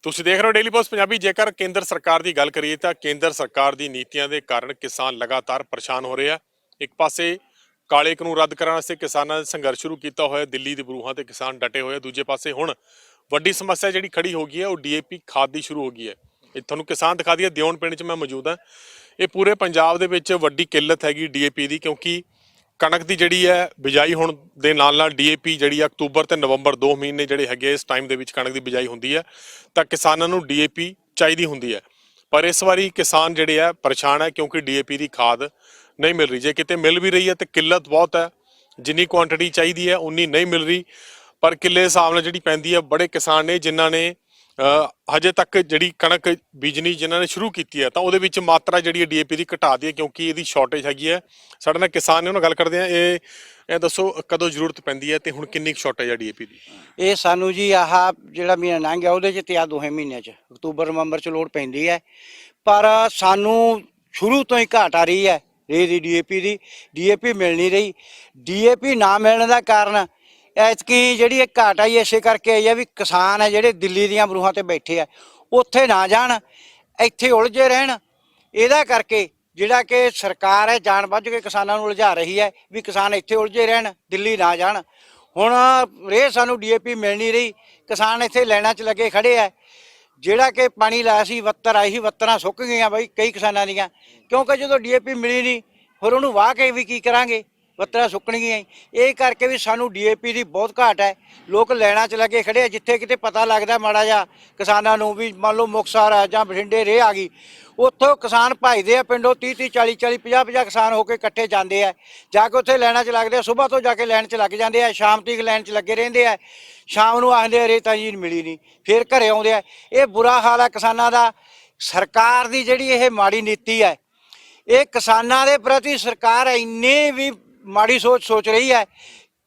ਤੁਸੀਂ ਦੇਖ ਰਹੇ ਹੋ ਡੇਲੀ ਪੋਸਟ ਪੰਜਾਬੀ। ਜੇਕਰ ਕੇਂਦਰ ਸਰਕਾਰ ਦੀ ਗੱਲ ਕਰੀਏ ਤਾਂ ਕੇਂਦਰ ਸਰਕਾਰ ਦੀ ਨੀਤੀਆਂ ਦੇ ਕਾਰਨ ਕਿਸਾਨ ਲਗਾਤਾਰ ਪਰੇਸ਼ਾਨ ਹੋ ਰਹੇ ਆ। ਇੱਕ ਪਾਸੇ ਕਾਲੇ ਕਾਨੂੰਨ ਰੱਦ ਕਰਨ ਵਾਸਤੇ ਕਿਸਾਨਾਂ ਨੇ ਸੰਘਰਸ਼ ਸ਼ੁਰੂ ਕੀਤਾ ਹੋਇਆ, ਦਿੱਲੀ ਦੇ ਬਰੂਹਾਂ ਤੇ ਕਿਸਾਨ ਡਟੇ ਹੋਏ। ਦੂਜੇ ਪਾਸੇ ਹੁਣ ਵੱਡੀ ਸਮੱਸਿਆ ਜਿਹੜੀ ਖੜੀ ਹੋ ਗਈ ਹੈ ਉਹ ਡੀਏਪੀ ਖਾਦ ਦੀ ਸ਼ੁਰੂ ਹੋ ਗਈ ਹੈ। ਇਹ ਤੁਹਾਨੂੰ ਕਿਸਾਨ ਦਿਖਾ ਦਈਏ, ਦਿਓਣ ਪਿੰਡ 'ਚ ਮੈਂ ਮੌਜੂਦ ਹਾਂ। ਇਹ ਪੂਰੇ ਪੰਜਾਬ ਦੇ ਵਿੱਚ ਵੱਡੀ ਕਿੱਲਤ ਹੈਗੀ ਡੀਏਪੀ ਦੀ, ਕਿਉਂਕਿ ਕਣਕ ਦੀ ਜਿਹੜੀ ਹੈ ਬਿਜਾਈ ਹੋਣ ਦੇ ਨਾਲ ਡੀਏਪੀ ਜਿਹੜੀ ਆ ਅਕਤੂਬਰ ਤੇ ਨਵੰਬਰ 2 ਮਹੀਨੇ ਜਿਹੜੇ ਹੈਗੇ ਇਸ ਟਾਈਮ ਦੇ ਵਿੱਚ ਕਣਕ ਦੀ ਬਿਜਾਈ ਹੁੰਦੀ ਹੈ ਤਾਂ ਕਿਸਾਨਾਂ ਨੂੰ ਡੀਏਪੀ ਚਾਹੀਦੀ ਹੁੰਦੀ ਹੈ। ਪਰ ਇਸ ਵਾਰੀ ਕਿਸਾਨ ਜਿਹੜੇ ਆ ਪਰੇਸ਼ਾਨ ਹੈ ਕਿਉਂਕਿ ਡੀਏਪੀ ਦੀ ਖਾਦ ਨਹੀਂ ਮਿਲ ਰਹੀ। ਜੇ ਕਿਤੇ ਮਿਲ ਵੀ ਰਹੀ ਹੈ ਤੇ ਕਿੱਲਤ ਬਹੁਤ ਹੈ, ਜਿੰਨੀ ਕੁਆਂਟੀਟੀ ਚਾਹੀਦੀ ਹੈ ਉਨੀ ਨਹੀਂ ਮਿਲ ਰਹੀ। ਪਰ ਕਿੱਲੇ ਹਿਸਾਬ ਨਾਲ ਜਿਹੜੀ ਪੈਂਦੀ ਹੈ, ਬੜੇ ਕਿਸਾਨ ਨੇ ਜਿਨ੍ਹਾਂ ਨੇ ਹਜੇ ਤੱਕ ਜਿਹੜੀ ਕਣਕ ਬੀਜਣੀ ਜਿਨ੍ਹਾਂ ਨੇ ਸ਼ੁਰੂ ਕੀਤੀ ਹੈ ਤਾਂ ਉਹਦੇ ਵਿੱਚ ਮਾਤਰਾ ਜਿਹੜੀ ਹੈ ਡੀਏਪੀ ਦੀ ਘਟਾ ਦੀ ਹੈ ਕਿਉਂਕਿ ਇਹਦੀ ਸ਼ਾਰਟੇਜ ਹੈਗੀ ਹੈ। ਸਾਡੇ ਨਾਲ ਕਿਸਾਨ ਨੇ, ਉਹਨਾਂ ਗੱਲ ਕਰਦੇ ਆ। ਇਹ ਦੱਸੋ ਕਦੋਂ ਜ਼ਰੂਰਤ ਪੈਂਦੀ ਹੈ ਤੇ ਹੁਣ ਕਿੰਨੀ ਸ਼ਾਰਟੇਜ ਹੈ ਡੀਏਪੀ ਦੀ? ਇਹ ਸਾਨੂੰ ਜੀ ਆਹ ਜਿਹੜਾ ਮਹੀਨਾ ਲੰਘ ਗਿਆ ਉਹਦੇ 'ਚ ਤੇ ਆ 2 ਮਹੀਨਿਆਂ 'ਚ ਅਕਤੂਬਰ ਨਵੰਬਰ 'ਚ ਲੋੜ ਪੈਂਦੀ ਹੈ। ਪਰ ਸਾਨੂੰ ਸ਼ੁਰੂ ਤੋਂ ਹੀ ਘਾਟ ਆ ਰਹੀ ਹੈ ਰੇ ਦੀ ਡੀਏਪੀ ਮਿਲ ਨਹੀਂ ਰਹੀ। ਡੀਏਪੀ ਨਾ ਮਿਲਣ ਦਾ ਕਾਰਨ ਐਤਕੀ ਜਿਹੜੀ ਇਹ ਘਾਟ ਆਈ ਇਸੇ ਕਰਕੇ ਆਈ ਹੈ ਵੀ ਕਿਸਾਨ ਹੈ ਜਿਹੜੇ ਦਿੱਲੀ ਦੀਆਂ ਬਰੂਹਾਂ ਤੇ ਬੈਠੇ ਆ, ਉੱਥੇ ਨਾ ਜਾਣ, ਇੱਥੇ ਉਲਝੇ ਰਹਿਣ। ਇਹਦਾ ਕਰਕੇ ਜਿਹੜਾ ਕਿ ਸਰਕਾਰ ਹੈ ਜਾਣ ਬੁੱਝ ਕੇ ਕਿਸਾਨਾਂ ਨੂੰ ਉਲਝਾ ਰਹੀ ਹੈ ਵੀ ਕਿਸਾਨ ਇੱਥੇ ਉਲਝੇ ਰਹਿਣ, ਦਿੱਲੀ ਨਾ ਜਾਣ। ਹੁਣ ਰੇ ਸਾਨੂੰ ਡੀਏਪੀ ਮਿਲ ਨਹੀਂ ਰਹੀ, ਕਿਸਾਨ ਇੱਥੇ ਲਾਈਨਾਂ 'ਚ ਲੱਗੇ ਖੜੇ ਆ। ਜਿਹੜਾ ਕਿ ਪਾਣੀ ਲਾਇਆ ਸੀ, ਵੱਤਰ ਆਈ ਸੀ, ਵੱਤਰਾਂ ਸੁੱਕ ਗਈਆਂ ਬਈ ਕਈ ਕਿਸਾਨਾਂ ਦੀਆਂ, ਕਿਉਂਕਿ ਜਦੋਂ ਡੀਏਪੀ ਮਿਲੀ ਨਹੀਂ ਫਿਰ ਉਹਨੂੰ ਵਾਹ ਕੇ ਵੀ ਕੀ ਕਰਾਂਗੇ, ਵੱਤਰਾਂ ਸੁੱਕਣਗੀਆਂ। ਇਹ ਕਰਕੇ ਵੀ ਸਾਨੂੰ ਡੀਏਪੀ ਦੀ ਬਹੁਤ ਘਾਟ ਹੈ। ਲੋਕ ਲਾਈਨਾਂ 'ਚ ਲੱਗੇ ਖੜੇ ਆ, ਜਿੱਥੇ ਕਿਤੇ ਪਤਾ ਲੱਗਦਾ ਮਾੜਾ ਜਿਹਾ ਕਿਸਾਨਾਂ ਨੂੰ ਵੀ ਮੰਨ ਲਓ ਮੁਕਤਸਰ ਆ ਜਾਂ ਬਠਿੰਡੇ ਰੇ ਆ ਗਈ, ਉੱਥੋਂ ਕਿਸਾਨ ਭੱਜਦੇ ਆ ਪਿੰਡੋਂ 30-30 40-40 50-50 ਕਿਸਾਨ ਹੋ ਕੇ ਇਕੱਠੇ ਜਾਂਦੇ ਆ, ਜਾ ਕੇ ਉੱਥੇ ਲਾਈਨਾਂ 'ਚ ਲੱਗਦੇ ਆ। ਸੁਬਾਹ ਤੋਂ ਜਾ ਕੇ ਲਾਈਨ 'ਚ ਲੱਗ ਜਾਂਦੇ ਆ, ਸ਼ਾਮ ਤੱਕ ਲਾਈਨ 'ਚ ਲੱਗੇ ਰਹਿੰਦੇ ਆ। ਸ਼ਾਮ ਨੂੰ ਆਖਦੇ ਆ ਰੇ ਤਾਂ ਜੀ ਮਿਲੀ ਨਹੀਂ, ਫਿਰ ਘਰੇ ਆਉਂਦੇ ਆ। ਇਹ ਬੁਰਾ ਹਾਲ ਹੈ ਕਿਸਾਨਾਂ ਦਾ। ਸਰਕਾਰ ਦੀ ਜਿਹੜੀ ਇਹ ਮਾੜੀ ਨੀਤੀ ਹੈ, ਇਹ ਕਿਸਾਨਾਂ ਦੇ ਪ੍ਰਤੀ ਸਰਕਾਰ ਇੰਨੀ ਵੀ ਮਾੜੀ ਸੋਚ ਰਹੀ ਹੈ।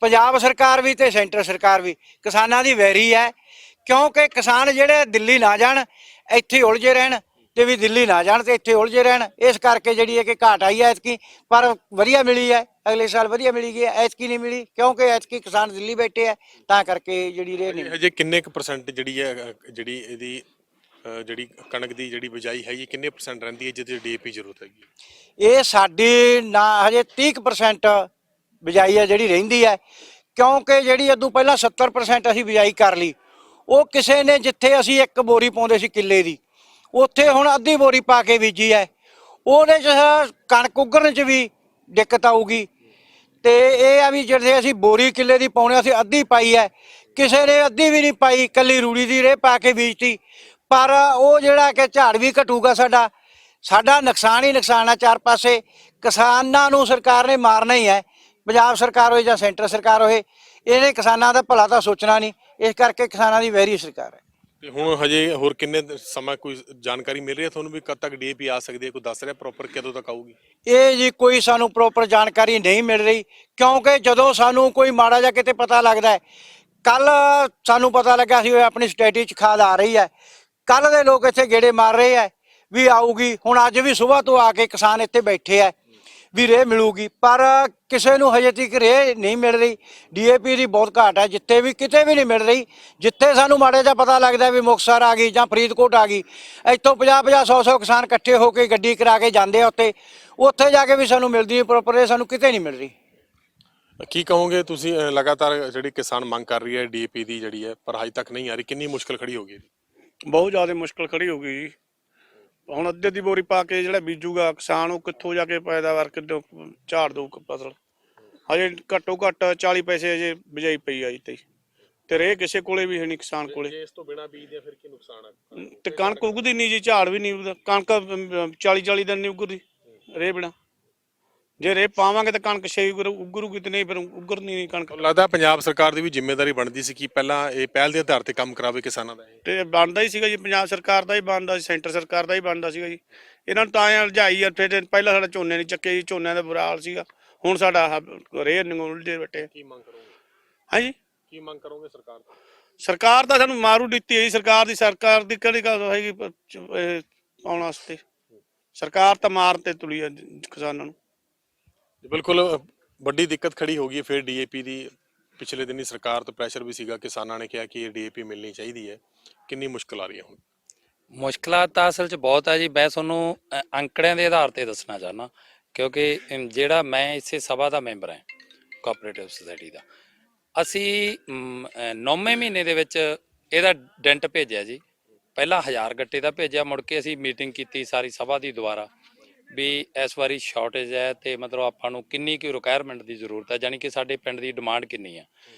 ਪੰਜਾਬ ਸਰਕਾਰ ਵੀ ਤੇ ਸੈਂਟਰ ਸਰਕਾਰ ਵੀ ਕਿਸਾਨਾਂ ਦੀ ਵੈਰੀ ਹੈ, ਕਿਉਂਕਿ ਕਿਸਾਨ ਜਿਹੜੇ ਦਿੱਲੀ ਨਾ ਜਾਣ, ਇੱਥੇ ਉਲਝੇ ਰਹਿਣ, ਤੇ ਵੀ ਦਿੱਲੀ ਨਾ ਜਾਣ ਤੇ ਇੱਥੇ ਉਲਝੇ ਰਹਿਣ। ਇਸ ਕਰਕੇ ਜਿਹੜੀ ਹੈ ਕਿ ਘਾਟ ਆਈ ਹੈ ਐਤਕੀ, ਪਰ ਵਧੀਆ ਮਿਲੀ ਹੈ। ਅਗਲੇ ਸਾਲ ਵਧੀਆ ਮਿਲੀ ਗਈ ਹੈ, ਐਤਕੀ ਨਹੀਂ ਮਿਲੀ ਕਿਉਂਕਿ ਐਤਕੀ ਕਿਸਾਨ ਦਿੱਲੀ ਬੈਠੇ ਹੈ, ਤਾਂ ਕਰਕੇ ਜਿਹੜੀ ਰੇ ਨਹੀਂ। ਹਜੇ ਕਿੰਨੇ ਕੁ % ਜਿਹੜੀ ਹੈ ਜਿਹੜੀ ਇਹਦੀ ਜਿਹੜੀ ਕਣਕ ਦੀ ਜਿਹੜੀ ਬਿਜਾਈ ਹੈਗੀ ਕਿੰਨੇ % ਰਹਿੰਦੀ ਹੈ ਜਿਹਦੇ ਡੀਏਪੀ ਜ਼ਰੂਰਤ ਹੈਗੀ? ਇਹ ਸਾਡੀ ਨਾ ਹਜੇ 30% ਬਿਜਾਈ ਹੈ ਜਿਹੜੀ ਰਹਿੰਦੀ ਹੈ, ਕਿਉਂਕਿ ਜਿਹੜੀ ਉਦੋਂ ਪਹਿਲਾਂ 70% ਅਸੀਂ ਬਿਜਾਈ ਕਰ ਲਈ। ਉਹ ਕਿਸੇ ਨੇ ਜਿੱਥੇ ਅਸੀਂ 1 ਬੋਰੀ ਪਾਉਂਦੇ ਸੀ ਕਿੱਲੇ ਦੀ, ਉੱਥੇ ਹੁਣ ਅੱਧੀ ਬੋਰੀ ਪਾ ਕੇ ਬੀਜੀ ਹੈ। ਉਹਦੇ 'ਚ ਕਣਕ ਉਗਰਨ 'ਚ ਵੀ ਦਿੱਕਤ ਆਊਗੀ। ਤੇ ਇਹ ਆ ਵੀ ਜਿਹੜੇ ਅਸੀਂ ਬੋਰੀ ਕਿੱਲੇ ਦੀ ਪਾਉਣੇ ਅਸੀਂ ਅੱਧੀ ਪਾਈ ਹੈ, ਕਿਸੇ ਨੇ ਅੱਧੀ ਵੀ ਨਹੀਂ ਪਾਈ, ਇਕੱਲੀ ਰੂੜੀ ਦੀ ਰੇਹ ਪਾ ਕੇ ਬੀਜਤੀ। ਪਰ ਉਹ ਜਿਹੜਾ ਕਿ ਝਾੜ ਵੀ ਘਟੂਗਾ, ਸਾਡਾ ਨੁਕਸਾਨ ਹੀ ਨੁਕਸਾਨ ਹੈ ਚਾਰ ਪਾਸੇ। ਕਿਸਾਨਾਂ ਨੂੰ ਸਰਕਾਰ ਨੇ ਮਾਰਨਾ ਹੀ ਹੈ, ਪੰਜਾਬ ਸਰਕਾਰ ਹੋਏ ਜਾਂ ਸੈਂਟਰ ਸਰਕਾਰ ਹੋਏ, ਇਹਨੇ ਕਿਸਾਨਾਂ ਦਾ ਭਲਾ ਤਾਂ ਸੋਚਣਾ ਨਹੀਂ। ਇਸ ਕਰਕੇ ਕਿਸਾਨਾਂ ਦੀ ਵੈਰੀ ਸਰਕਾਰ ਹੈ। ਤੇ ਹੁਣ ਹਜੇ ਹੋਰ ਕਿੰਨੇ ਸਮਾਂ ਕੋਈ ਜਾਣਕਾਰੀ ਮਿਲ ਰਹੀ ਹੈ ਤੁਹਾਨੂੰ ਵੀ ਕਦ ਤੱਕ ਡੀਏਪੀ ਆ ਸਕਦੀ ਹੈ? ਕੋਈ ਦੱਸ ਰਿਹਾ ਪ੍ਰੋਪਰ ਕਦੋਂ ਤੱਕ ਆਊਗੀ? ਇਹ ਜੀ ਕੋਈ ਸਾਨੂੰ ਪ੍ਰੋਪਰ ਜਾਣਕਾਰੀ ਨਹੀਂ ਮਿਲ ਰਹੀ, ਕਿਉਂਕਿ ਜਦੋਂ ਸਾਨੂੰ ਕੋਈ ਮਾੜਾ ਜਿਹਾ ਕਿਤੇ ਪਤਾ ਲੱਗਦਾ ਹੈ, ਕੱਲ ਸਾਨੂੰ ਪਤਾ ਲੱਗਾ ਸੀ ਆਪਣੀ ਸਟੇਟੀ 'ਚ ਖਾਦ ਆ ਰਹੀ ਹੈ, ਕੱਲ ਦੇ ਲੋਕ ਇੱਥੇ ਗੇੜੇ ਮਾਰ ਰਹੇ ਹੈ ਵੀ ਆਊਗੀ। ਹੁਣ ਅੱਜ ਵੀ ਸੁਬਾਹ ਤੋਂ ਆ ਕੇ ਕਿਸਾਨ ਇੱਥੇ ਬੈਠੇ ਹੈ ਵੀ ਰੇਹ ਮਿਲੂਗੀ, ਪਰ ਕਿਸੇ ਨੂੰ ਹਜੇ ਤੱਕ ਰੇਹ ਨਹੀਂ ਮਿਲ ਰਹੀ। ਡੀਏਪੀ ਦੀ ਬਹੁਤ ਘਾਟ ਹੈ, ਜਿੱਥੇ ਵੀ ਕਿਤੇ ਵੀ ਨਹੀਂ ਮਿਲ ਰਹੀ। ਜਿੱਥੇ ਸਾਨੂੰ ਮਾੜੇ ਜਿਹਾ ਪਤਾ ਲੱਗਦਾ ਵੀ ਮੁਕਤਸਰ ਆ ਗਈ ਜਾਂ ਫਰੀਦਕੋਟ ਆ ਗਈ, ਇੱਥੋਂ 50-50 100-100 ਕਿਸਾਨ ਇਕੱਠੇ ਹੋ ਕੇ ਗੱਡੀ ਕਰਾ ਕੇ ਜਾਂਦੇ ਆ ਉੱਥੇ ਜਾ ਕੇ ਵੀ ਸਾਨੂੰ ਮਿਲਦੀ ਨਹੀਂ ਪ੍ਰੋਪਰ, ਇਹ ਸਾਨੂੰ ਕਿਤੇ ਨਹੀਂ ਮਿਲ ਰਹੀ। ਕੀ ਕਹੋਗੇ ਤੁਸੀਂ? ਲਗਾਤਾਰ ਜਿਹੜੀ ਕਿਸਾਨ ਮੰਗ ਕਰ ਰਹੀ ਹੈ ਡੀਏਪੀ ਦੀ ਜਿਹੜੀ ਹੈ, ਪਰ ਹਜੇ ਤੱਕ ਨਹੀਂ ਆ ਰਹੀ, ਕਿੰਨੀ ਮੁਸ਼ਕਲ ਖੜੀ ਹੋ ਗਈ? ਬਹੁਤ ਜ਼ਿਆਦਾ ਮੁਸ਼ਕਲ ਖੜੀ ਹੋ ਗਈ ਜੀ। ਹੁਣ ਅੱਧੇ ਦੀ ਬੋਰੀ ਪਾ ਕੇ ਜਿਹੜਾ ਬੀਜੂਗਾ ਕਿਸਾਨ, ਉਹ ਕਿੱਥੋਂ ਜਾ ਕੇ ਪੈਦਾਵਾਰ ਕਿੱਦੋਂ ਝਾੜ ਦੂ ਫਸਲ? ਹਜੇ ਘੱਟੋ ਘੱਟ 40 ਪੈਸੇ ਅਜੇ ਬਿਜਾਈ ਪਈ ਆ ਜੀ ਤੇ ਰੇਹ ਕਿਸੇ ਕੋਲੇ ਵੀ ਹੈ ਨਹੀਂ ਕਿਸਾਨ ਕੋਲੇ। ਇਸ ਤੋਂ ਬਿਨਾ ਬੀਜਦੇ ਫਿਰ ਕੀ ਨੁਕਸਾਨ ਹੈ? ਤੇ ਕਣਕ ਉਗਦੀ ਨਹੀਂ ਜੀ, ਝਾੜ ਵੀ ਨਹੀਂ ਉਗਦਾ। ਕਣਕ 40-40 ਦਿਨ ਨਹੀਂ ਉਗਦੀ ਰੇਹ ਬਿਨਾ। ਜੇ ਰੇਹ ਪਾਵਾਂਗੇ ਤਾਂ ਕਣਕ ਛੇ ਉਗਰੂਗੀ, ਤੇ ਨਹੀਂ ਫਿਰ ਉਗਰਨੀ ਨਹੀਂ ਕਣਕ। ਲੱਗਦਾ ਪੰਜਾਬ ਸਰਕਾਰ ਦੀ ਵੀ ਜ਼ਿੰਮੇਵਾਰੀ ਬਣਦੀ ਸੀ ਕਿ ਪਹਿਲਾਂ ਇਹ ਪਹਿਲ ਦੇ ਆਧਾਰ ਤੇ ਕੰਮ ਕਰਾਵੇ ਕਿਸਾਨਾਂ ਦਾ। ਤੇ ਬਣਦਾ ਹੀ ਸੀਗਾ ਜੀ, ਪੰਜਾਬ ਸਰਕਾਰ ਦਾ ਹੀ ਬਣਦਾ ਸੀ, ਸੈਂਟਰ ਸਰਕਾਰ ਦਾ ਹੀ ਬਣਦਾ ਸੀਗਾ ਜੀ। ਇਹਨਾਂ ਨੂੰ ਤਾਂ ਉਲਝਾਈ ਆ। ਫਿਰ ਪਹਿਲਾਂ ਸਾਡਾ ਝੋਨੇ ਨਹੀਂ ਚੱਕੇ ਜੀ, ਝੋਨਿਆਂ ਦਾ ਬੁਰਾ ਹਾਲ ਸੀਗਾ। ਹੁਣ ਸਾਡਾ ਰੇਹ ਉਲਝੇ ਬੈਠੇ। ਕੀ ਮੰਗ ਕਰੋਗੇ? ਹਾਂਜੀ, ਕੀ ਮੰਗ ਕਰੋਗੇ ਸਰਕਾਰ ਤੋਂ? ਸਰਕਾਰ ਤਾਂ ਸਾਨੂੰ ਮਾਰੂ ਨੀਤੀ ਹੈ ਜੀ। ਸਰਕਾਰ ਦੀ ਕਿਹੜੀ ਗੱਲ ਹੈਗੀ ਪਾਉਣ ਵਾਸਤੇ? ਸਰਕਾਰ ਤਾਂ ਮਾਰ ਤੇ ਤੁਲੀ ਆ ਕਿਸਾਨਾਂ ਨੂੰ। ਬਿਲਕੁਲ ਵੱਡੀ ਦਿੱਕਤ ਖੜੀ ਹੋ ਗਈ ਫਿਰ ਡੀਏਪੀ ਦੀ। ਪਿਛਲੇ ਦਿਨੀ ਸਰਕਾਰ ਤੋਂ ਪ੍ਰੈਸ਼ਰ ਵੀ ਸੀਗਾ, ਕਿਸਾਨਾਂ ਨੇ ਕਿਹਾ ਕਿ ਇਹ ਡੀਏਪੀ ਮਿਲਣੀ ਚਾਹੀਦੀ ਹੈ। ਕਿੰਨੀ ਮੁਸ਼ਕਲ ਆ ਰਹੀ ਹੈ ਹੁਣ? ਮੁਸ਼ਕਲਾਂ ਤਾਂ ਅਸਲ 'ਚ ਬਹੁਤ ਹੈ ਜੀ। ਮੈਂ ਤੁਹਾਨੂੰ ਅੰਕੜਿਆਂ ਦੇ ਆਧਾਰ ਤੇ ਦੱਸਣਾ ਚਾਹੁੰਦਾ, ਕਿਉਂਕਿ ਜਿਹੜਾ ਮੈਂ ਇਸੇ ਸਭਾ ਦਾ ਮੈਂਬਰ ਹਾਂ ਕੋਆਪਰੇਟਿਵ ਸੁਸਾਇਟੀ ਦਾ। ਅਸੀਂ 9ਵੇਂ ਮਹੀਨੇ ਦੇ ਵਿੱਚ ਇਹਦਾ ਡੈਂਟ ਭੇਜਿਆ ਜੀ। ਪਹਿਲਾਂ 1000 ਗੱਟੇ ਦਾ ਭੇਜਿਆ, ਮੁੜ ਕੇ ਅਸੀਂ ਮੀਟਿੰਗ ਕੀਤੀ ਸਾਰੀ ਸਭਾ ਦੀ ਦੁਬਾਰਾ ਵੀ ਇਸ ਵਾਰੀ ਸ਼ਾਰਟੇਜ ਹੈ ਤੇ ਮਤਲਬ ਆਪਾਂ ਨੂੰ ਕਿੰਨੀ ਕੁ ਰਿਕੁਆਇਰਮੈਂਟ ਦੀ ਜ਼ਰੂਰਤ ਹੈ, ਜਾਣੀ ਕਿ ਸਾਡੇ ਪਿੰਡ ਦੀ ਡਿਮਾਂਡ ਕਿੰਨੀ ਆ।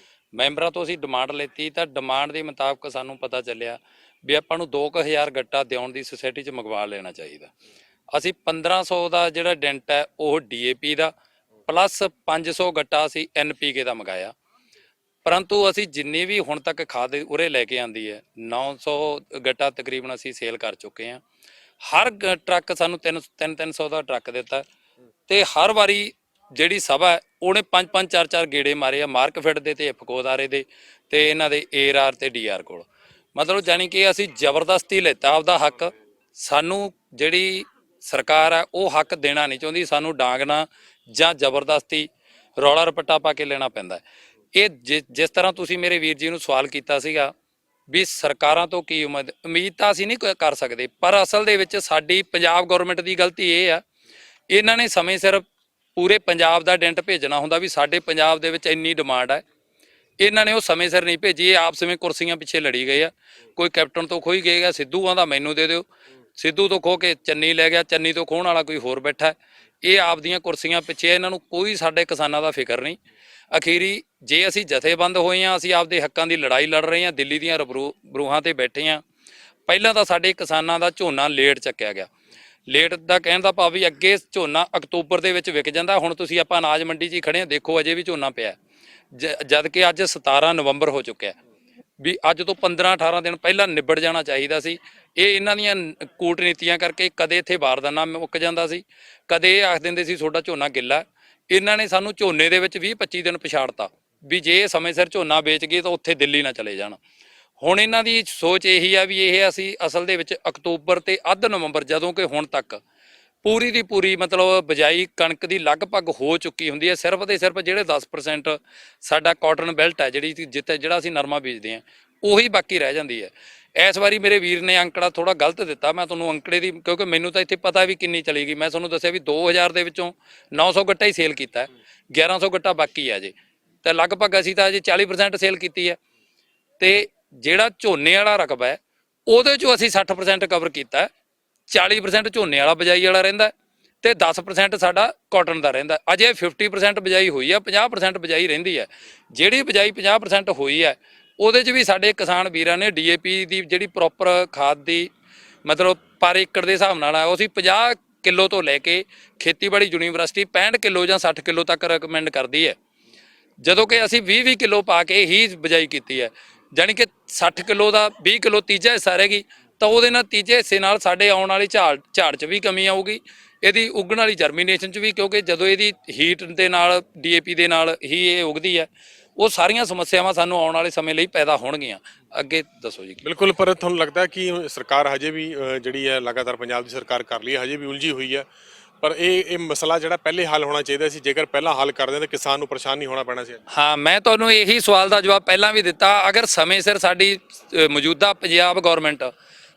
ਮੈਂਬਰਾਂ ਤੋਂ ਅਸੀਂ ਡਿਮਾਂਡ ਲੈਤੀ ਤਾਂ ਡਿਮਾਂਡ ਦੇ ਮੁਤਾਬਕ ਸਾਨੂੰ ਪਤਾ ਚੱਲਿਆ ਵੀ ਆਪਾਂ ਨੂੰ 2000 ਗੱਟਾ ਦਿਉਣ ਦੀ ਸੁਸਾਇਟੀ 'ਚ ਮੰਗਵਾ ਲੈਣਾ ਚਾਹੀਦਾ। ਅਸੀਂ 1500 ਦਾ ਜਿਹੜਾ ਡੈਂਟ ਹੈ ਉਹ DAP ਦਾ ਪਲੱਸ 500 ਗੱਟਾ ਅਸੀਂ NPK ਦਾ ਮੰਗਾਇਆ। ਪਰੰਤੂ ਅਸੀਂ ਜਿੰਨੀ ਵੀ ਹੁਣ ਤੱਕ ਖਾਦ ਉਰੇ ਲੈ ਕੇ ਆਂਦੀ ਹੈ 900 ਗੱਟਾ ਤਕਰੀਬਨ ਅਸੀਂ ਸੇਲ ਕਰ ਚੁੱਕੇ ਹਾਂ। ਹਰ ਟਰੱਕ ਸਾਨੂੰ 300 ਦਾ ਟਰੱਕ ਦਿੱਤਾ ਤੇ ਹਰ ਵਾਰੀ ਜਿਹੜੀ ਸਭਾ ਹੈ ਉਹਨੇ 5-5 4-4 ਗੇੜੇ ਮਾਰੇ ਆ ਮਾਰਕਫੈਡ ਦੇ ਤੇ ਇਫਕੋਦਾਰੇ ਦੇ ਤੇ ਇਹਨਾਂ ਦੇ ARR ਤੇ DR ਕੋਲ। ਮਤਲਬ ਜਾਣੀ ਕਿ ਅਸੀਂ ਜ਼ਬਰਦਸਤੀ ਲੈਤਾ ਆਪਦਾ ਹੱਕ। ਸਾਨੂੰ ਜਿਹੜੀ ਸਰਕਾਰ ਹੈ ਉਹ ਹੱਕ ਦੇਣਾ ਨਹੀਂ ਚਾਹੁੰਦੀ, ਸਾਨੂੰ ਡਾਂਗਣਾ ਜਾਂ ਜ਼ਬਰਦਸਤੀ ਰੌਲਾ ਰਪੱਟਾ ਪਾ ਕੇ ਲੈਣਾ ਪੈਂਦਾ। ਇਹ ਜਿਸ ਤਰ੍ਹਾਂ ਤੁਸੀਂ ਮੇਰੇ ਵੀਰ ਜੀ ਨੂੰ ਸਵਾਲ ਕੀਤਾ ਸੀਗਾ ਵੀ ਸਰਕਾਰਾਂ ਤੋਂ ਕੀ ਉਮੀਦ ਤਾਂ ਅਸੀਂ ਨਹੀਂ ਕਰ ਸਕਦੇ, ਪਰ ਅਸਲ ਦੇ ਵਿੱਚ ਸਾਡੀ ਪੰਜਾਬ ਗਵਰਨਮੈਂਟ ਦੀ ਗਲਤੀ ਇਹ ਆ, ਇਹਨਾਂ ਨੇ ਸਮੇਂ ਸਿਰ ਪੂਰੇ ਪੰਜਾਬ ਦਾ ਡੈਂਟ ਭੇਜਣਾ ਹੁੰਦਾ ਵੀ ਸਾਡੇ ਪੰਜਾਬ ਦੇ ਵਿੱਚ ਇੰਨੀ ਡਿਮਾਂਡ ਹੈ, ਇਹਨਾਂ ਨੇ ਉਹ ਸਮੇਂ ਸਿਰ ਨਹੀਂ ਭੇਜੀ। ਇਹ ਆਪਸ ਵਿੱਚ ਕੁਰਸੀਆਂ ਪਿੱਛੇ ਲੜੀ ਗਏ ਆ। ਕੋਈ ਕੈਪਟਨ ਤੋਂ ਖੋਈ ਗਏਗਾ, ਸਿੱਧੂ ਆਂਦਾ ਮੈਨੂੰ ਦੇ ਦਿਓ, ਸਿੱਧੂ ਤੋਂ ਖੋ ਕੇ ਚੰਨੀ ਲੈ ਗਿਆ, ਚੰਨੀ ਤੋਂ ਖੋਹਣ ਵਾਲਾ ਕੋਈ ਹੋਰ ਬੈਠਾ। ਇਹ ਆਪਦੀਆਂ ਕੁਰਸੀਆਂ ਪਿੱਛੇ, ਇਹਨਾਂ ਨੂੰ ਕੋਈ ਸਾਡੇ ਕਿਸਾਨਾਂ ਦਾ ਫਿਕਰ ਨਹੀਂ। ਅਖੀਰੀ ਜੇ ਅਸੀਂ ਜਥੇਬੰਦ ਹੋਏ ਹਾਂ, ਅਸੀਂ ਆਪਦੇ ਹੱਕਾਂ ਦੀ ਲੜਾਈ ਲੜ ਰਹੇ ਹਾਂ, ਦਿੱਲੀ ਦੀਆਂ ਰੂਹਾਂ ਤੇ ਬੈਠੇ ਹਾਂ। ਪਹਿਲਾਂ ਤਾਂ ਸਾਡੇ ਕਿਸਾਨਾਂ ਦਾ ਝੋਨਾ ਲੇਟ ਚੱਕਿਆ ਗਿਆ। ਲੇਟ ਦਾ ਕਹਿਣ ਦਾ ਭਾਵ ਵੀ ਅੱਗੇ ਝੋਨਾ ਅਕਤੂਬਰ ਦੇ ਵਿੱਚ ਵਿਕ ਜਾਂਦਾ, ਹੁਣ ਤੁਸੀਂ ਆਪਾਂ ਅਨਾਜ ਮੰਡੀ 'ਚ ਹੀ ਖੜੇ ਹਾਂ, ਦੇਖੋ ਅਜੇ ਵੀ ਝੋਨਾ ਪਿਆ। ਜਦ ਕਿ ਅੱਜ 17 ਨਵੰਬਰ ਹੋ ਚੁੱਕਿਆ ਵੀ ਅੱਜ ਤੋਂ 15-18 ਦਿਨ ਪਹਿਲਾਂ ਨਿਬੜ ਜਾਣਾ ਚਾਹੀਦਾ ਸੀ। ਇਹ ਇਹਨਾਂ ਦੀਆਂ ਕੂਟਨੀਤੀਆਂ ਕਰਕੇ ਕਦੇ ਇੱਥੇ ਬਾਰਦਾਨਾ ਮੁੱਕ ਜਾਂਦਾ ਸੀ, ਕਦੇ ਇਹ ਆਖ ਦਿੰਦੇ ਸੀ ਤੁਹਾਡਾ ਝੋਨਾ ਗਿੱਲਾ। ਇਹਨਾਂ ਨੇ ਸਾਨੂੰ ਝੋਨੇ ਦੇ ਵਿੱਚ 20-25 ਦਿਨ ਪਛਾੜਤਾ ਵੀ ਜੇ ਇਹ ਸਮੇਂ ਸਿਰ ਝੋਨਾ ਵੇਚ ਗਏ ਤਾਂ ਉੱਥੇ ਦਿੱਲੀ ਨਾ ਚਲੇ ਜਾਣ। ਹੁਣ ਇਹਨਾਂ ਦੀ ਸੋਚ ਇਹੀ ਆ ਵੀ ਇਹ ਅਸੀਂ ਅਸਲ ਦੇ ਵਿੱਚ ਅਕਤੂਬਰ ਤੇ ਅੱਧ ਨਵੰਬਰ, ਜਦੋਂ ਕਿ ਹੁਣ ਤੱਕ ਪੂਰੀ ਦੀ ਪੂਰੀ ਮਤਲਬ ਬਿਜਾਈ ਕਣਕ ਦੀ ਲਗਭਗ ਹੋ ਚੁੱਕੀ ਹੁੰਦੀ ਹੈ। ਸਿਰਫ ਤੇ ਸਿਰਫ ਜਿਹੜੇ 10% ਸਾਡਾ ਕਾਟਨ ਬੈਲਟ ਹੈ ਜਿਹੜਾ ਅਸੀਂ ਨਰਮਾ ਬੀਜਦੇ ਹਾਂ ਉਹੀ ਬਾਕੀ ਰਹਿ ਜਾਂਦੀ ਹੈ। ਇਸ ਵਾਰੀ ਮੇਰੇ ਵੀਰ ਨੇ ਅੰਕੜਾ ਥੋੜਾ ਗਲਤ ਦਿੱਤਾ। ਮੈਂ ਤੁਹਾਨੂੰ ਅੰਕੜੇ ਦੀ, ਕਿਉਂਕਿ ਮੈਨੂੰ ਤਾਂ ਇੱਥੇ ਪਤਾ ਵੀ ਕਿੰਨੀ ਚਲੀ ਗਈ, ਮੈਂ ਤੁਹਾਨੂੰ ਦੱਸਿਆ ਵੀ 2000 ਦੇ ਵਿੱਚੋਂ 900 ਗੱਟਾ ਹੀ ਸੇਲ ਕੀਤਾ, 1100 ਗੱਟਾ ਬਾਕੀ ਹੈ ਅਜੇ, ਤੇ ਲਗਭਗ ਅਸੀਂ ਤਾਂ ਅਜੇ 40% ਸੇਲ ਕੀਤੀ ਹੈ। ਤੇ ਜਿਹੜਾ ਝੋਨੇ ਵਾਲਾ ਰਕਬਾ ਹੈ ਉਹਦੇ 'ਚੋਂ ਅਸੀਂ 60% ਕਵਰ ਕੀਤਾ। 40% ਝੋਨੇ ਵਾਲਾ ਬਿਜਾਈ ਵਾਲਾ ਰਹਿੰਦਾ ਤੇ 10% ਸਾਡਾ ਕਾਟਨ ਦਾ ਰਹਿੰਦਾ। ਅਜੇ 50% ਬਿਜਾਈ ਹੋਈ ਆ, 50% ਬਿਜਾਈ ਰਹਿੰਦੀ ਹੈ। ਜਿਹੜੀ ਬਿਜਾਈ 50% ਹੋਈ ਹੈ ਉਹਦੇ 'ਚ ਵੀ ਸਾਡੇ ਕਿਸਾਨ ਵੀਰਾਂ ਨੇ DAP ਦੀ ਜਿਹੜੀ ਪ੍ਰੋਪਰ ਖਾਦ ਦੀ ਮਤਲਬ ਪਰ ਏਕੜ ਦੇ ਹਿਸਾਬ ਨਾਲ ਆ, ਉਹ ਅਸੀਂ 50 ਕਿਲੋ ਤੋਂ ਲੈ ਕੇ ਖੇਤੀਬਾੜੀ ਯੂਨੀਵਰਸਿਟੀ 65 ਕਿਲੋ ਜਾਂ 60 ਕਿਲੋ ਤੱਕ ਰਿਕਮੈਂਡ ਕਰਦੀ ਹੈ, ਜਦੋਂ ਕਿ ਅਸੀਂ 20-20 ਕਿਲੋ ਪਾ ਕੇ ਹੀ ਬਿਜਾਈ ਕੀਤੀ ਹੈ। ਜਾਣੀ ਕਿ 60 ਕਿਲੋ ਦਾ 20 ਕਿਲੋ ਤੀਜਾ ਹਿੱਸਾ ਰਹਿ ਗਈ, ਤਾਂ ਉਹਦੇ ਨਾਲ ਤੀਜੇ ਹਿੱਸੇ ਨਾਲ ਸਾਡੇ ਆਉਣ ਵਾਲੀ ਝਾੜ 'ਚ ਵੀ ਕਮੀ ਆਊਗੀ, ਇਹਦੀ ਉਗਣ ਵਾਲੀ ਜਰਮੀਨੇਸ਼ਨ 'ਚ ਵੀ, ਕਿਉਂਕਿ ਜਦੋਂ ਇਹਦੀ ਹੀਟ ਦੇ ਨਾਲ DAP ਦੇ ਨਾਲ ਹੀ ਇਹ ਉਗਦੀ ਹੈ। ਉਹ ਸਾਰੀਆਂ ਸਮੱਸਿਆਵਾਂ ਸਾਨੂੰ ਆਉਣ ਵਾਲੇ ਸਮੇਂ ਲਈ ਪੈਦਾ ਹੋਣਗੀਆਂ। ਅੱਗੇ ਦੱਸੋ ਜੀ। ਬਿਲਕੁਲ, ਪਰ ਤੁਹਾਨੂੰ ਲੱਗਦਾ ਕਿ ਸਰਕਾਰ ਹਜੇ ਵੀ ਜਿਹੜੀ ਹੈ ਲਗਾਤਾਰ ਪੰਜਾਬ ਦੀ ਸਰਕਾਰ ਕਰ ਲਈ ਹੈ, ਹਜੇ ਵੀ ਉਲਝੀ ਹੋਈ ਹੈ। ਪਰ ਇਹ ਮਸਲਾ ਜਿਹੜਾ ਪਹਿਲੇ ਹੱਲ ਹੋਣਾ ਚਾਹੀਦਾ ਸੀ, ਜੇਕਰ ਪਹਿਲਾਂ ਹੱਲ ਕਰਦੇ ਤਾਂ ਕਿਸਾਨ ਨੂੰ ਪਰੇਸ਼ਾਨ ਨਹੀਂ ਹੋਣਾ ਪੈਣਾ ਸੀ। ਹਾਂ, ਮੈਂ ਤੁਹਾਨੂੰ ਇਹੀ ਸਵਾਲ ਦਾ ਜਵਾਬ ਪਹਿਲਾਂ ਵੀ ਦਿੱਤਾ। ਅਗਰ ਸਮੇਂ ਸਿਰ ਸਾਡੀ ਮੌਜੂਦਾ ਪੰਜਾਬ ਗਵਰਨਮੈਂਟ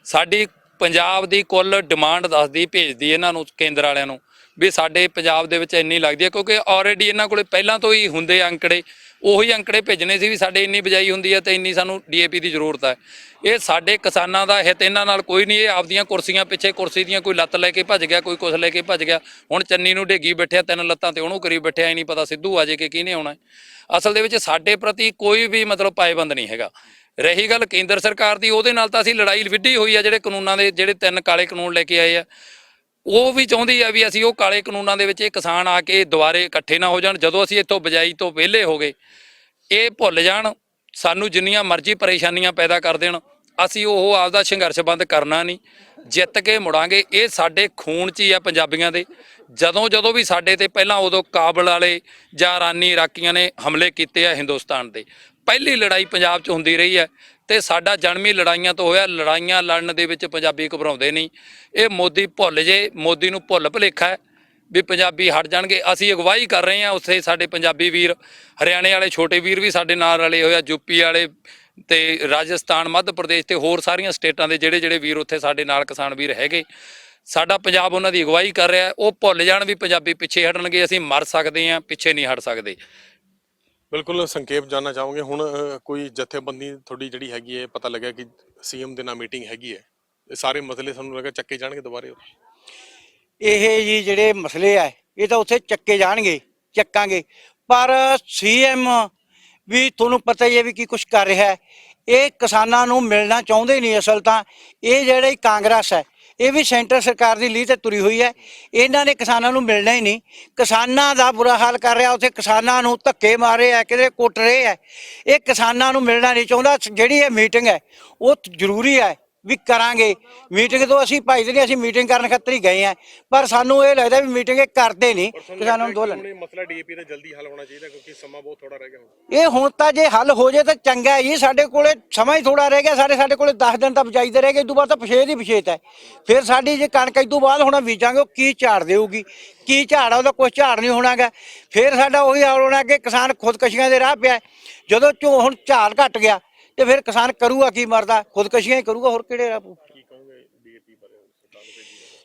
ਸਾਡੀ ਪੰਜਾਬ ਦੀ ਕੁੱਲ ਡਿਮਾਂਡ ਦੱਸਦੀ, ਭੇਜਦੀ ਇਹਨਾਂ ਨੂੰ, ਕੇਂਦਰ ਵਾਲਿਆਂ ਨੂੰ, ਵੀ ਸਾਡੇ ਪੰਜਾਬ ਦੇ ਵਿੱਚ ਇੰਨੀ ਲੱਗਦੀ ਹੈ, ਕਿਉਂਕਿ ਆਲਰੇਡੀ ਇਹਨਾਂ ਕੋਲੇ ਪਹਿਲਾਂ ਤੋਂ ਹੀ ਹੁੰਦੇ ਅੰਕੜੇ, ਉਹੀ ਅੰਕੜੇ ਭੇਜਣੇ ਸੀ ਵੀ ਸਾਡੇ ਇੰਨੀ ਬਿਜਾਈ ਹੁੰਦੀ ਹੈ ਤੇ ਇੰਨੀ ਸਾਨੂੰ DAP ਦੀ ਜ਼ਰੂਰਤ ਹੈ। ਇਹ ਸਾਡੇ ਕਿਸਾਨਾਂ ਦਾ ਹਿੱਤ ਇਹਨਾਂ ਨਾਲ ਕੋਈ ਨਹੀਂ। ਇਹ ਆਪਦੀਆਂ ਕੁਰਸੀਆਂ ਪਿੱਛੇ, ਕੁਰਸੀ ਦੀਆਂ ਕੋਈ ਲੱਤ ਲੈ ਕੇ ਭੱਜ ਗਿਆ, ਕੋਈ ਕੁਛ ਲੈ ਕੇ ਭੱਜ ਗਿਆ। ਹੁਣ ਚੰਨੀ ਨੂੰ ਢੇਗੀ ਬੈਠਿਆ, 3 ਲੱਤਾਂ ਤੇ ਉਹਨੂੰ ਕਰੀ ਬੈਠਿਆ, ਨਹੀਂ ਪਤਾ ਸਿੱਧੂ ਆ ਜੇ ਕਿ ਕਿਹਨੇ ਆਉਣਾ। ਅਸਲ ਦੇ ਵਿੱਚ ਸਾਡੇ ਪ੍ਰਤੀ ਕੋਈ ਵੀ ਮਤਲਬ ਪਾਏਬੰਦ ਨਹੀਂ ਹੈਗਾ। ਰਹੀ ਗੱਲ ਕੇਂਦਰ ਸਰਕਾਰ ਦੀ, ਉਹਦੇ ਨਾਲ ਤਾਂ ਅਸੀਂ ਲੜਾਈ ਵਿੱਢੀ ਹੋਈ ਆ। ਜਿਹੜੇ ਕਾਨੂੰਨਾਂ ਦੇ ਜਿਹੜੇ 3 ਕਾਲੇ ਕਾਨੂੰਨ ਲੈ ਕੇ ਆਏ ਆ, ਉਹ ਵੀ ਚਾਹੁੰਦੀ ਆ ਵੀ ਅਸੀਂ ਉਹ ਕਾਲੇ ਕਾਨੂੰਨਾਂ ਦੇ ਵਿੱਚ ਇਹ ਕਿਸਾਨ ਆ ਕੇ ਦੁਬਾਰੇ ਇਕੱਠੇ ਨਾ ਹੋ ਜਾਣ। ਜਦੋਂ ਅਸੀਂ ਇੱਥੋਂ ਬਿਜਾਈ ਤੋਂ ਵਿਹਲੇ ਹੋ ਗਏ, ਇਹ ਭੁੱਲ ਜਾਣ, ਸਾਨੂੰ ਜਿੰਨੀਆਂ ਮਰਜ਼ੀ ਪਰੇਸ਼ਾਨੀਆਂ ਪੈਦਾ ਕਰ ਦੇਣ, ਅਸੀਂ ਉਹ ਆਪਦਾ ਸੰਘਰਸ਼ ਬੰਦ ਕਰਨਾ ਨਹੀਂ, ਜਿੱਤ ਕੇ ਮੁੜਾਂਗੇ। ਇਹ ਸਾਡੇ ਖੂਨ 'ਚ ਹੀ ਆ ਪੰਜਾਬੀਆਂ ਦੇ। ਜਦੋਂ ਵੀ ਸਾਡੇ ਤੇ ਪਹਿਲਾਂ ਉਦੋਂ ਕਾਬਲ ਵਾਲੇ ਜਾਂ ਇਰਾਨੀ ਇਰਾਕੀਆਂ ਨੇ ਹਮਲੇ ਕੀਤੇ ਆ ਹਿੰਦੁਸਤਾਨ ਦੇ, ਪਹਿਲੀ ਲੜਾਈ ਪੰਜਾਬ 'ਚ ਹੁੰਦੀ ਰਹੀ ਹੈ ਤੇ ਸਾਡਾ ਜਨਮੀ ਲੜਾਈਆਂ ਤੋਂ ਹੋਇਆ। ਲੜਾਈਆਂ ਲੜਨ ਦੇ ਵਿੱਚ ਪੰਜਾਬੀ ਘਬਰਾਉਂਦੇ ਨਹੀਂ। ਇਹ ਮੋਦੀ ਭੁੱਲ ਜੇ, ਮੋਦੀ ਨੂੰ ਭੁੱਲ ਭੁਲੇਖਾ ਹੈ ਵੀ ਪੰਜਾਬੀ ਹਟ ਜਾਣਗੇ। ਅਸੀਂ ਅਗਵਾਈ ਕਰ ਰਹੇ ਹਾਂ, ਉੱਥੇ ਸਾਡੇ ਪੰਜਾਬੀ ਵੀਰ, ਹਰਿਆਣੇ ਵਾਲੇ ਛੋਟੇ ਵੀਰ ਵੀ ਸਾਡੇ ਨਾਲ ਰਲੇ ਹੋਏ ਆ, ਯੂਪੀ ਵਾਲੇ, ਤੇ ਰਾਜਸਥਾਨ, ਮੱਧ ਪ੍ਰਦੇਸ਼ ਤੇ ਹੋਰ ਸਾਰੀਆਂ ਸਟੇਟਾਂ ਦੇ ਜਿਹੜੇ ਵੀਰ ਉੱਥੇ ਸਾਡੇ ਨਾਲ ਕਿਸਾਨ ਵੀਰ ਹੈਗੇ, ਸਾਡਾ ਪੰਜਾਬ ਉਹਨਾਂ ਦੀ ਅਗਵਾਈ ਕਰ ਰਿਹਾ। ਉਹ ਭੁੱਲ ਜਾਣ ਵੀ ਪੰਜਾਬੀ ਪਿੱਛੇ ਹਟਣਗੇ, ਅਸੀਂ ਮਰ ਸਕਦੇ ਹਾਂ, ਪਿੱਛੇ ਨਹੀਂ ਹਟ ਸਕਦੇ। ਬਿਲਕੁਲ ਸੰਖੇਪ ਜਾਨਣਾ ਚਾਹੋਗੇ ਹੁਣ ਕੋਈ ਜਥੇਬੰਦੀ ਤੁਹਾਡੀ ਜਿਹੜੀ ਹੈਗੀ ਹੈ, ਪਤਾ ਲੱਗਿਆ ਕਿ ਸੀਐਮ ਦੇ ਨਾਲ ਮੀਟਿੰਗ ਹੈਗੀ ਹੈ, ਇਹ ਸਾਰੇ ਮਸਲੇ ਸਾਨੂੰ ਲੱਗਾ ਚੱਕੇ ਜਾਣਗੇ ਦੁਬਾਰੇ? ਇਹ ਜੀ ਜਿਹੜੇ ਮਸਲੇ ਆ ਇਹ ਤਾਂ ਉੱਥੇ ਚੱਕੇ ਜਾਣਗੇ, ਚੱਕਾਂਗੇ, ਪਰ ਸੀਐਮ ਵੀ ਤੁਹਾਨੂੰ ਪਤਾ ਹੀ ਹੈ ਵੀ ਕੀ ਕੁਛ ਕਰ ਰਿਹਾ ਹੈ। ਇਹ ਕਿਸਾਨਾਂ ਨੂੰ ਮਿਲਣਾ ਚਾਹੁੰਦੇ ਨਹੀਂ। ਅਸਲ ਤਾਂ ਇਹ ਜਿਹੜੀ ਕਾਂਗਰਸ ਹੈ ਇਹ ਵੀ ਸੈਂਟਰ ਸਰਕਾਰ ਦੀ ਲੀਹ ਤੇ ਤੁਰੀ ਹੋਈ ਹੈ। ਇਹਨਾਂ ਨੇ ਕਿਸਾਨਾਂ ਨੂੰ ਮਿਲਣਾ ਹੀ ਨਹੀਂ, ਕਿਸਾਨਾਂ ਦਾ ਬੁਰਾ ਹਾਲ ਕਰ ਰਿਹਾ। ਉੱਥੇ ਕਿਸਾਨਾਂ ਨੂੰ ਧੱਕੇ ਮਾਰੇ ਆ, ਕਿਤੇ ਕੁੱਟ ਰਹੇ ਆ। ਇਹ ਕਿਸਾਨਾਂ ਨੂੰ ਮਿਲਣਾ ਨਹੀਂ ਚਾਹੁੰਦਾ। ਜਿਹੜੀ ਇਹ ਮੀਟਿੰਗ ਹੈ ਉਹ ਜ਼ਰੂਰੀ ਹੈ ਵੀ ਕਰਾਂਗੇ। ਮੀਟਿੰਗ ਤੋਂ ਅਸੀਂ ਭਾਈਦੇ ਨਹੀਂ, ਅਸੀਂ ਮੀਟਿੰਗ ਕਰਨ ਖਾਤਰ ਹੀ ਗਏ ਆ, ਪਰ ਸਾਨੂੰ ਇਹ ਲੱਗਦਾ ਵੀ ਮੀਟਿੰਗ ਇਹ ਕਰਦੇ ਨਹੀਂ। ਕਿਸਾਨਾਂ ਨੂੰ ਦੋਲਣ ਮਸਲਾ ਡੀਏਪੀ ਦਾ ਜਲਦੀ ਹੱਲ ਹੋਣਾ ਚਾਹੀਦਾ ਕਿਉਂਕਿ ਸਮਾਂ ਬਹੁਤ ਥੋੜਾ ਰਹਿ ਗਿਆ ਹੁਣ। ਇਹ ਹੁਣ ਤਾਂ ਜੇ ਹੱਲ ਹੋ ਜਾਏ ਤਾਂ ਚੰਗਾ ਜੀ। ਸਾਡੇ ਕੋਲੇ ਸਮਾਂ ਹੀ ਥੋੜਾ ਰਹਿ ਗਿਆ। ਸਾਡੇ ਕੋਲੇ 10 ਦਿਨ ਤਾਂ ਬਚਾਈਦੇ ਰਹਿ ਗਏ, ਇਹ ਤੋਂ ਬਾਅਦ ਤਾਂ ਪਛੇਤ ਹੀ ਪਛੇਤ ਹੈ। ਫਿਰ ਸਾਡੀ ਜੇ ਕਣਕ ਇਹ ਤੋਂ ਬਾਅਦ ਹੁਣ ਬੀਜਾਂਗੇ ਉਹ ਕੀ ਝਾੜ ਦੇਊਗੀ, ਕੀ ਝਾੜ ਆ, ਉਹਦਾ ਕੁਛ ਝਾੜ ਨਹੀਂ ਹੋਣਾਗਾ। ਫਿਰ ਸਾਡਾ ਉਹੀ ਹਾਲ ਹੋਣਾ ਕਿ ਕਿਸਾਨ ਖੁਦਕਸ਼ੀਆਂ ਦੇ ਰਾਹ ਪਿਆ। ਜਦੋਂ ਹੁਣ ਝਾੜ ਘਟ ਗਿਆ ਤੇ ਫਿਰ ਕਿਸਾਨ ਕਰੂਗਾ ਕੀ, ਮਰਦਾ ਖੁਦਕਸ਼ੀਆਂ ਹੀ ਕਰੂਗਾ, ਹੋਰ ਕਿਹੜੇ ਰਾਹ ਪਊ।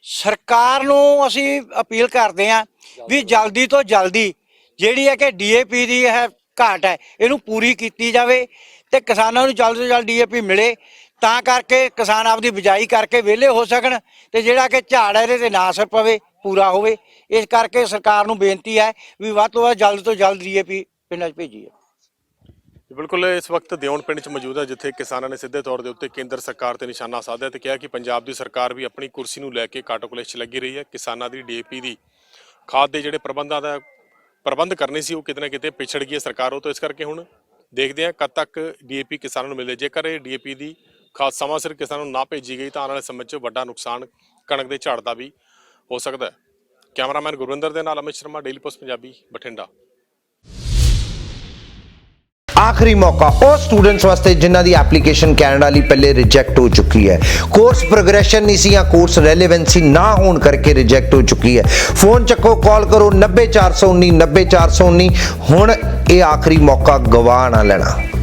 ਸਰਕਾਰ ਨੂੰ ਅਸੀਂ ਅਪੀਲ ਕਰਦੇ ਹਾਂ ਵੀ ਜਲਦੀ ਤੋਂ ਜਲਦੀ ਜਿਹੜੀ ਹੈ ਕਿ ਡੀਏਪੀ ਦੀ ਇਹ ਘਾਟ ਹੈ ਇਹਨੂੰ ਪੂਰੀ ਕੀਤੀ ਜਾਵੇ ਤੇ ਕਿਸਾਨਾਂ ਨੂੰ ਜਲਦ ਤੋਂ ਜਲਦ ਡੀਏਪੀ ਮਿਲੇ, ਤਾਂ ਕਰਕੇ ਕਿਸਾਨ ਆਪਦੀ ਬਿਜਾਈ ਕਰਕੇ ਵਿਹਲੇ ਹੋ ਸਕਣ ਤੇ ਜਿਹੜਾ ਕਿ ਝਾੜ ਹੈ ਇਹਦੇ ਤੇ ਨਾ ਅਸਰ ਪਵੇ, ਪੂਰਾ ਹੋਵੇ। ਇਸ ਕਰਕੇ ਸਰਕਾਰ ਨੂੰ ਬੇਨਤੀ ਹੈ ਵੀ ਵੱਧ ਤੋਂ ਵੱਧ ਜਲਦ ਤੋਂ ਜਲਦ ਡੀਏਪੀ ਪਿੰਡਾਂ 'ਚ ਭੇਜੀਏ। ਬਿਲਕੁਲ ਇਸ ਵਕਤ ਦਿਉਣ ਪਿੰਡ 'ਚ ਮੌਜੂਦ ਹੈ, ਜਿੱਥੇ ਕਿਸਾਨਾਂ ਨੇ ਸਿੱਧੇ ਤੌਰ ਦੇ ਉੱਤੇ ਕੇਂਦਰ ਸਰਕਾਰ ਤੇ ਨਿਸ਼ਾਨਾ ਸਾਧਿਆ ਤੇ ਕਿਹਾ ਕਿ ਪੰਜਾਬ ਦੀ ਸਰਕਾਰ ਵੀ ਆਪਣੀ ਕੁਰਸੀ ਨੂੰ ਲੈ ਕੇ ਕਾਟੋ-ਕਲੇਸ਼ 'ਚ ਲੱਗੀ ਰਹੀ ਹੈ। ਕਿਸਾਨਾਂ ਦੀ ਡੀਏਪੀ ਦੀ ਖਾਦ ਦੇ ਜਿਹੜੇ ਪ੍ਰਬੰਧਾਂ ਦਾ ਪ੍ਰਬੰਧ ਕਰਨੇ ਸੀ ਉਹ ਕਿਤੇ ਨਾ ਕਿਤੇ ਪਿਛੜ ਗਈ ਹੈ ਸਰਕਾਰ ਉਹ ਤੋਂ। ਇਸ ਕਰਕੇ ਹੁਣ ਦੇਖਦੇ ਹਾਂ ਕਦ ਤੱਕ ਡੀਏਪੀ ਕਿਸਾਨਾਂ ਨੂੰ ਮਿਲਦੇ। ਜੇਕਰ ਇਹ ਡੀਏਪੀ ਦੀ ਖਾਦ ਸਮਾਂ ਸਿਰ ਕਿਸਾਨਾਂ ਨੂੰ ਨਾ ਭੇਜੀ ਗਈ ਤਾਂ ਆਉਣ ਵਾਲੇ ਸਮੇਂ 'ਚ ਵੱਡਾ ਨੁਕਸਾਨ ਕਣਕ ਦੇ ਝਾੜ ਦਾ ਵੀ ਹੋ ਸਕਦਾ ਹੈ। ਕੈਮਰਾਮੈਨ ਗੁਰਵਿੰਦਰ ਦੇ ਨਾਲ ਅਮਿਤ ਸ਼ਰਮਾ, ਡੇਲੀ ਪੋਸਟ ਪੰਜਾਬੀ, ਬਠਿੰਡਾ। ਆਖਰੀ ਮੌਕਾ ਉਹ ਸਟੂਡੈਂਟਸ ਵਾਸਤੇ ਜਿਨ੍ਹਾਂ ਦੀ ਐਪਲੀਕੇਸ਼ਨ ਕੈਨੇਡਾ ਲਈ ਪਹਿਲੇ ਰਿਜੈਕਟ ਹੋ ਚੁੱਕੀ ਹੈ। ਕੋਰਸ ਪ੍ਰੋਗਰੈਸ਼ਨ ਨਹੀਂ ਸੀ ਜਾਂ ਕੋਰਸ ਰੈਲੇਵੈਂਸੀ ਨਾ ਹੋਣ ਕਰਕੇ ਰਿਜੈਕਟ ਹੋ ਚੁੱਕੀ ਹੈ। ਫੋਨ ਚੱਕੋ, ਕਾਲ ਕਰੋ 90419 90419। ਹੁਣ ਇਹ ਆਖਰੀ ਮੌਕਾ ਗਵਾ ਨਾ ਲੈਣਾ।